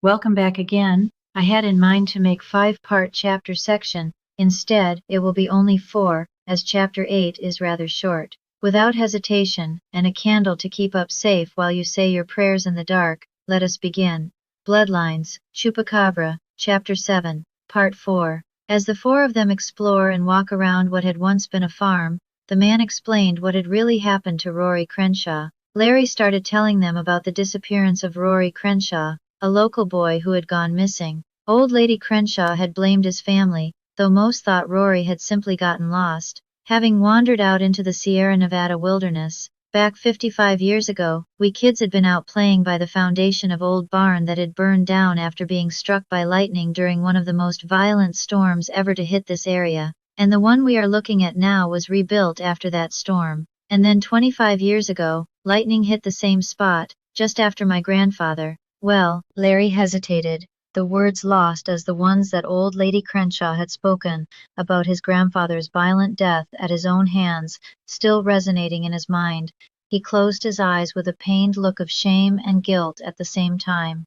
Welcome back again. I had in mind to make 5-part chapter section. Instead, it will be only 4, as chapter 8 is rather short. Without hesitation, and a candle to keep up safe while you say your prayers in the dark, let us begin. Bloodlines Chupacabra Chapter 7, Part 4. As the 4 of them explore and walk around what had once been a farm, the man explained what had really happened to Rory Crenshaw. Larry started telling them about the disappearance of Rory Crenshaw, a local boy who had gone missing. Old Lady Crenshaw had blamed his family, though most thought Rory had simply gotten lost, having wandered out into the Sierra Nevada wilderness. Back 55 years ago, we kids had been out playing by the foundation of old barn that had burned down after being struck by lightning during one of the most violent storms ever to hit this area, and the one we are looking at now was rebuilt after that storm. And then 25 years ago, lightning hit the same spot, just after my grandfather. Well, Larry hesitated, the words lost as the ones that old Lady Crenshaw had spoken about his grandfather's violent death at his own hands, still resonating in his mind. He closed his eyes with a pained look of shame and guilt at the same time.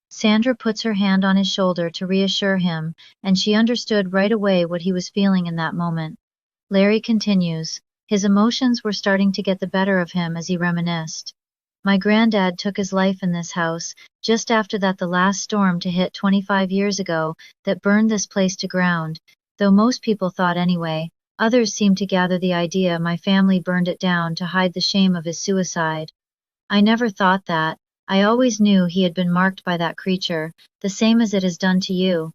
Sandra puts her hand on his shoulder to reassure him, and she understood right away what he was feeling in that moment. Larry continues. His emotions were starting to get the better of him as he reminisced. My granddad took his life in this house, just after the last storm to hit 25 years ago, that burned this place to ground. Though most people thought anyway, others seemed to gather the idea my family burned it down to hide the shame of his suicide. I never thought that. I always knew he had been marked by that creature, the same as it has done to you.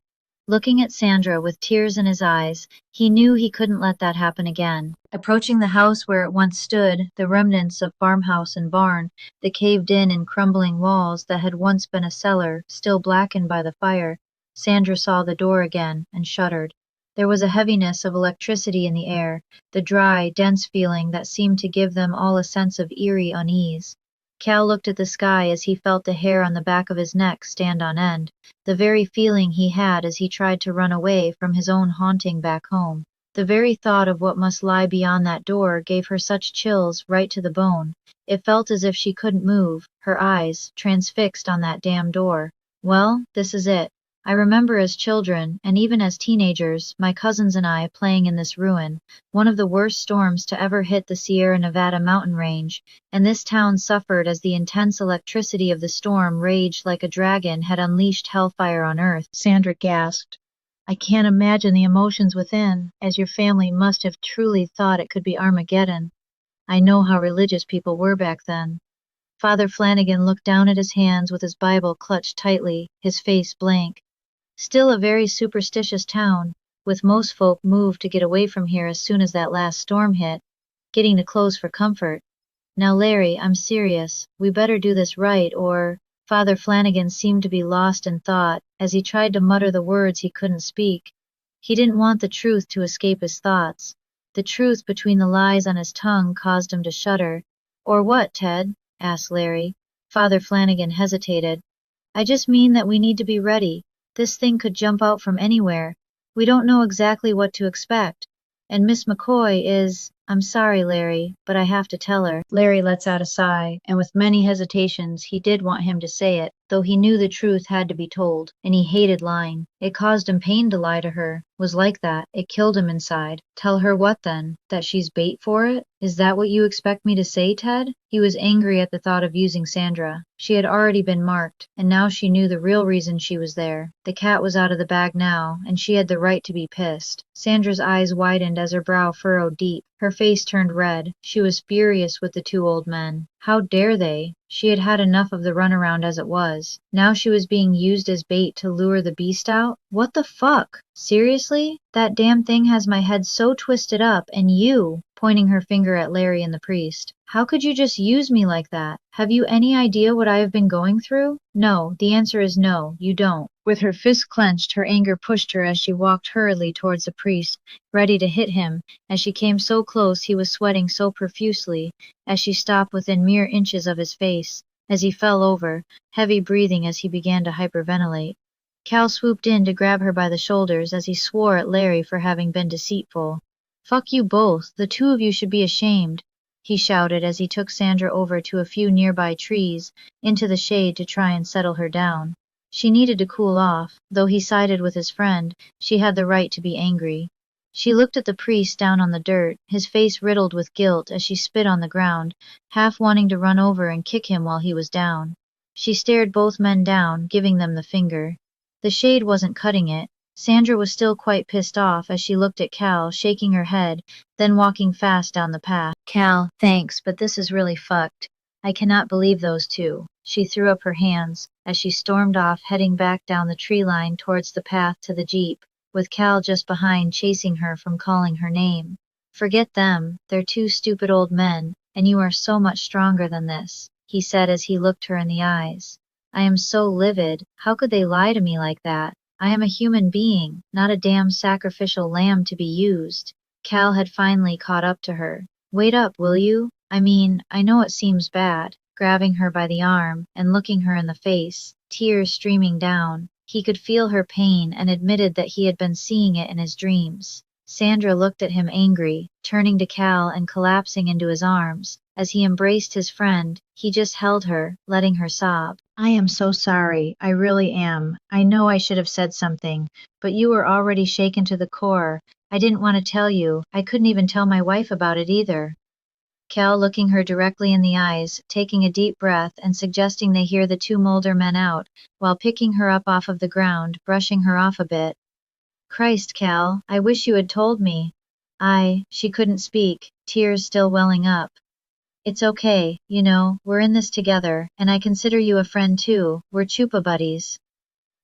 Looking at Sandra with tears in his eyes, he knew he couldn't let that happen again. Approaching the house where it once stood, the remnants of farmhouse and barn, the caved-in and crumbling walls that had once been a cellar, still blackened by the fire, Sandra saw the door again, and shuddered. There was a heaviness of electricity in the air, the dry, dense feeling that seemed to give them all a sense of eerie unease. Cal looked at the sky as he felt the hair on the back of his neck stand on end, the very feeling he had as he tried to run away from his own haunting back home. The very thought of what must lie beyond that door gave her such chills right to the bone. It felt as if she couldn't move, her eyes transfixed on that damn door. Well, this is it. I remember as children, and even as teenagers, my cousins and I playing in this ruin, one of the worst storms to ever hit the Sierra Nevada mountain range, and this town suffered as the intense electricity of the storm raged like a dragon had unleashed hellfire on earth. Sandra gasped. I can't imagine the emotions within, as your family must have truly thought it could be Armageddon. I know how religious people were back then. Father Flanagan looked down at his hands with his Bible clutched tightly, his face blank. Still a very superstitious town, with most folk moved to get away from here as soon as that last storm hit, getting to clothes for comfort. Now Larry, I'm serious, we better do this right or… Father Flanagan seemed to be lost in thought, as he tried to mutter the words he couldn't speak. He didn't want the truth to escape his thoughts. The truth between the lies on his tongue caused him to shudder. Or what, Ted? Asked Larry. Father Flanagan hesitated. I just mean that we need to be ready. This thing could jump out from anywhere. We don't know exactly what to expect. And Miss McCoy is… I'm sorry, Larry, but I have to tell her. Larry lets out a sigh, and with many hesitations he did want him to say it, though he knew the truth had to be told, and he hated lying. It caused him pain to lie to her, was like that, it killed him inside. Tell her what then? That she's bait for it? Is that what you expect me to say, Ted? He was angry at the thought of using Sandra. She had already been marked, and now she knew the real reason she was there. The cat was out of the bag now, and she had the right to be pissed. Sandra's eyes widened as her brow furrowed deep. Her face turned red. She was furious with the two old men. How dare they? She had had enough of the runaround as it was. Now she was being used as bait to lure the beast out? What the fuck? Seriously? That damn thing has my head so twisted up, and you, pointing her finger at Larry and the priest. How could you just use me like that? Have you any idea what I have been going through? No, the answer is no, you don't. With her fist clenched, her anger pushed her as she walked hurriedly towards the priest, ready to hit him. As she came so close, he was sweating so profusely, as she stopped within mere inches of his face, as he fell over, heavy breathing as he began to hyperventilate. Cal swooped in to grab her by the shoulders as he swore at Larry for having been deceitful. Fuck you both, the two of you should be ashamed, he shouted as he took Sandra over to a few nearby trees, into the shade to try and settle her down. She needed to cool off, though he sided with his friend, she had the right to be angry. She looked at the priest down on the dirt, his face riddled with guilt as she spit on the ground, half wanting to run over and kick him while he was down. She stared both men down, giving them the finger. The shade wasn't cutting it. Sandra was still quite pissed off as she looked at Cal, shaking her head, then walking fast down the path. Cal, thanks, but this is really fucked. I cannot believe those two. She threw up her hands as she stormed off, heading back down the tree line towards the path to the jeep, with Cal just behind chasing her from calling her name. Forget them, they're two stupid old men, and you are so much stronger than this, he said as he looked her in the eyes. I am so livid, how could they lie to me like that? I am a human being, not a damn sacrificial lamb to be used. Cal had finally caught up to her. Wait up, will you? I mean, I know it seems bad, grabbing her by the arm and looking her in the face, tears streaming down. He could feel her pain and admitted that he had been seeing it in his dreams. Sandra looked at him angry, turning to Cal and collapsing into his arms. As he embraced his friend, he just held her, letting her sob. I am so sorry, I really am. I know I should have said something, but you were already shaken to the core. I didn't want to tell you, I couldn't even tell my wife about it either. Cal looking her directly in the eyes, taking a deep breath and suggesting they hear the two Mulder men out, while picking her up off of the ground, brushing her off a bit. Christ, Cal, I wish you had told me. She couldn't speak, tears still welling up. It's okay, you know, we're in this together, and I consider you a friend too, we're Chupa buddies.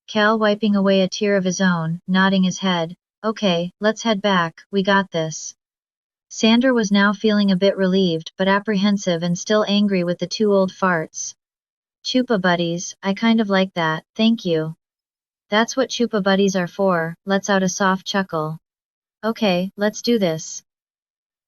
Cal wiping away a tear of his own, nodding his head. Okay, let's head back, we got this. Sandra was now feeling a bit relieved but apprehensive and still angry with the two old farts. Chupa buddies, I kind of like that, thank you. That's what Chupa buddies are for, lets out a soft chuckle. Okay, let's do this.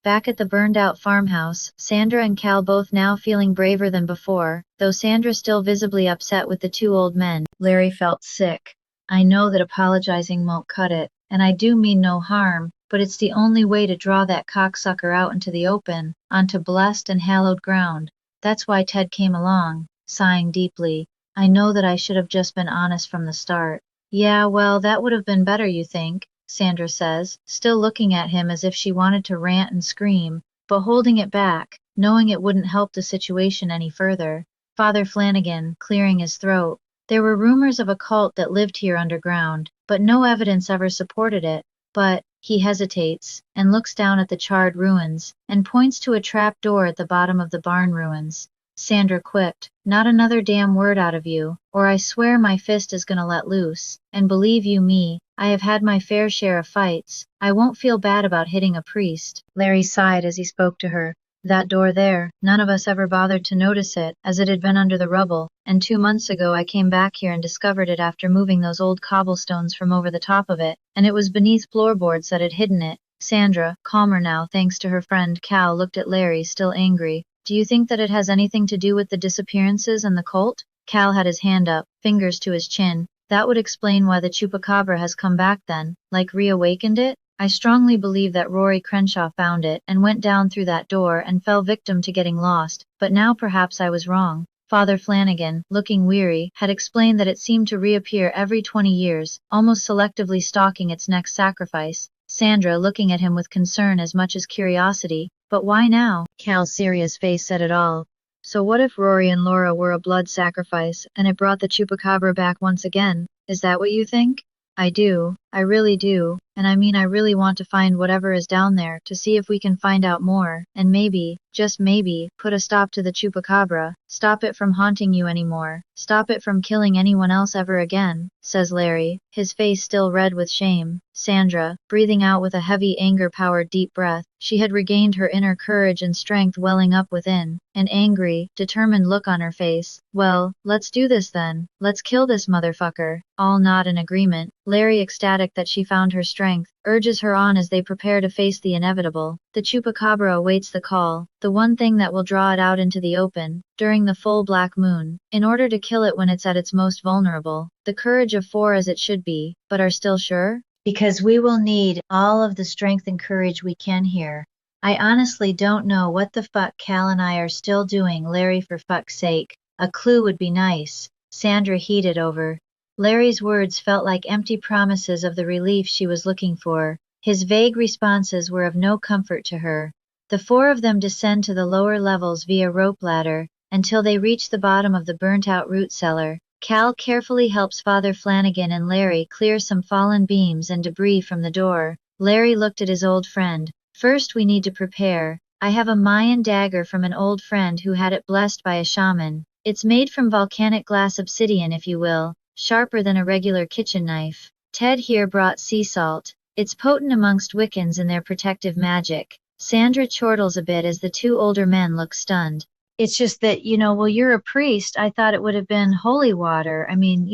Back at the burned-out farmhouse, Sandra and Cal both now feeling braver than before, though Sandra still visibly upset with the two old men. Larry felt sick. I know that apologizing won't cut it, and I do mean no harm, but it's the only way to draw that cocksucker out into the open, onto blessed and hallowed ground. That's why Ted came along, sighing deeply. I know that I should have just been honest from the start. Yeah, well, that would have been better, you think? Sandra says, still looking at him as if she wanted to rant and scream, but holding it back, knowing it wouldn't help the situation any further. Father Flanagan, clearing his throat. There were rumors of a cult that lived here underground, but no evidence ever supported it. But, he hesitates, and looks down at the charred ruins, and points to a trap door at the bottom of the barn ruins. Sandra quipped, not another damn word out of you, or I swear my fist is gonna let loose, and believe you me, I have had my fair share of fights, I won't feel bad about hitting a priest. Larry sighed as he spoke to her. That door there, none of us ever bothered to notice it, as it had been under the rubble, and 2 months ago I came back here and discovered it after moving those old cobblestones from over the top of it, and it was beneath floorboards that had hidden it. Sandra, calmer now thanks to her friend Cal, looked at Larry, still angry. Do you think that it has anything to do with the disappearances and the cult? Cal had his hand up, fingers to his chin. That would explain why the Chupacabra has come back then, like reawakened it? I strongly believe that Rory Crenshaw found it and went down through that door and fell victim to getting lost, but now perhaps I was wrong. Father Flanagan, looking weary, had explained that it seemed to reappear every 20 years, almost selectively stalking its next sacrifice. Sandra looking at him with concern as much as curiosity. But why now? Cal's serious face said it all. So what if Rory and Laura were a blood sacrifice, and it brought the Chupacabra back once again? Is that what you think? I do, I really do, and I mean I really want to find whatever is down there to see if we can find out more, and maybe, just maybe, put a stop to the Chupacabra, stop it from haunting you anymore, stop it from killing anyone else ever again, says Larry, his face still red with shame. Sandra, breathing out with a heavy anger-powered deep breath, she had regained her inner courage and strength welling up within, an angry, determined look on her face. Well, let's do this then, let's kill this motherfucker. All nod in agreement. Larry, ecstatic that she found her strength, urges her on as they prepare to face the inevitable. The Chupacabra awaits the call, the one thing that will draw it out into the open, during the full black moon, in order to kill it when it's at its most vulnerable. The courage of 4 as it should be, but are still sure? Because we will need all of the strength and courage we can here. I honestly don't know what the fuck Cal and I are still doing, Larry, for fuck's sake. A clue would be nice. Sandra heated over. Larry's words felt like empty promises of the relief she was looking for. His vague responses were of no comfort to her. The four of them descend to the lower levels via rope ladder, until they reach the bottom of the burnt-out root cellar. Cal carefully helps Father Flanagan and Larry clear some fallen beams and debris from the door. Larry looked at his old friend. First we need to prepare. I have a Mayan dagger from an old friend who had it blessed by a shaman. It's made from volcanic glass obsidian, if you will, sharper than a regular kitchen knife. Ted here brought sea salt. It's potent amongst Wiccans in their protective magic. Sandra chortles a bit as the two older men look stunned. It's just that, well, you're a priest. I thought it would have been holy water. I mean,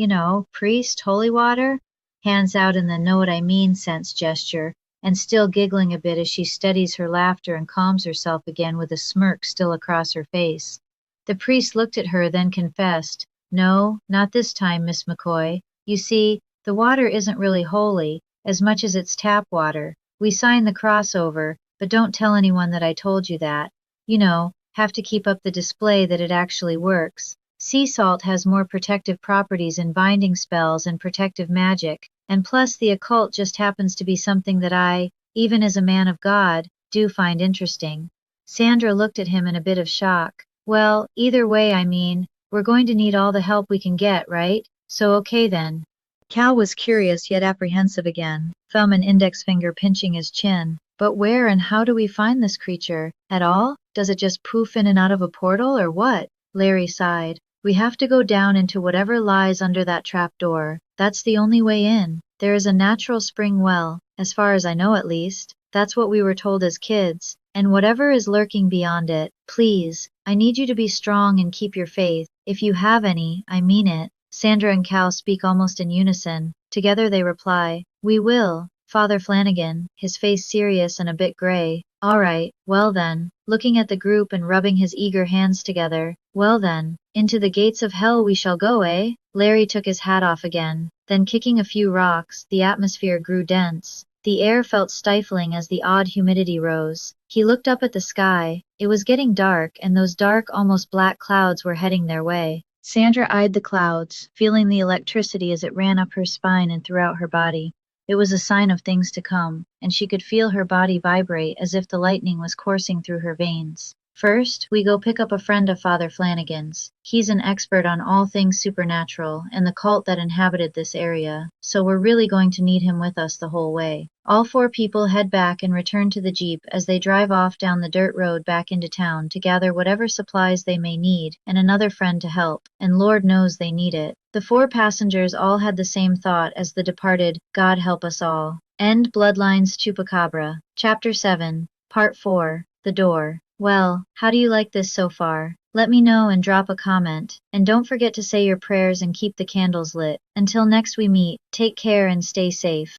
priest, holy water? Hands out in the know what I mean sense gesture, and still giggling a bit as she steadies her laughter and calms herself again with a smirk still across her face. The priest looked at her, then confessed, "No, not this time, Miss McCoy. You see, the water isn't really holy, as much as it's tap water. We signed the crossover, but don't tell anyone that I told you that. Have to keep up the display that it actually works. Sea salt has more protective properties in binding spells and protective magic, and plus the occult just happens to be something that I, even as a man of God, do find interesting." Sandra looked at him in a bit of shock. "Well, either way, I mean, we're going to need all the help we can get, right? So okay then." Cal was curious yet apprehensive again, thumb and index finger pinching his chin. "But where and how do we find this creature? At all? Does it just poof in and out of a portal, or what?" Larry sighed. "We have to go down into whatever lies under that trap door. That's the only way in. There is a natural spring well, as far as I know at least. That's what we were told as kids. And whatever is lurking beyond it, please, I need you to be strong and keep your faith. If you have any, I mean it." Sandra and Cal speak almost in unison. Together they reply, "We will." Father Flanagan, his face serious and a bit gray. "All right, well then," looking at the group and rubbing his eager hands together. "Well then, into the gates of hell we shall go, eh?" Larry took his hat off again. Then kicking a few rocks, the atmosphere grew dense. The air felt stifling as the odd humidity rose. He looked up at the sky. It was getting dark, and those dark, almost black clouds were heading their way. Sandra eyed the clouds, feeling the electricity as it ran up her spine and throughout her body. It was a sign of things to come, and she could feel her body vibrate as if the lightning was coursing through her veins. "First, we go pick up a friend of Father Flanagan's. He's an expert on all things supernatural and the cult that inhabited this area, so we're really going to need him with us the whole way." All four people head back and return to the Jeep as they drive off down the dirt road back into town to gather whatever supplies they may need and another friend to help, and Lord knows they need it. The four passengers all had the same thought as the departed, "God help us all." End Bloodlines Chupacabra, Chapter 7, Part 4, The Door. Well, how do you like this so far? Let me know and drop a comment. And don't forget to say your prayers and keep the candles lit. Until next we meet, take care and stay safe.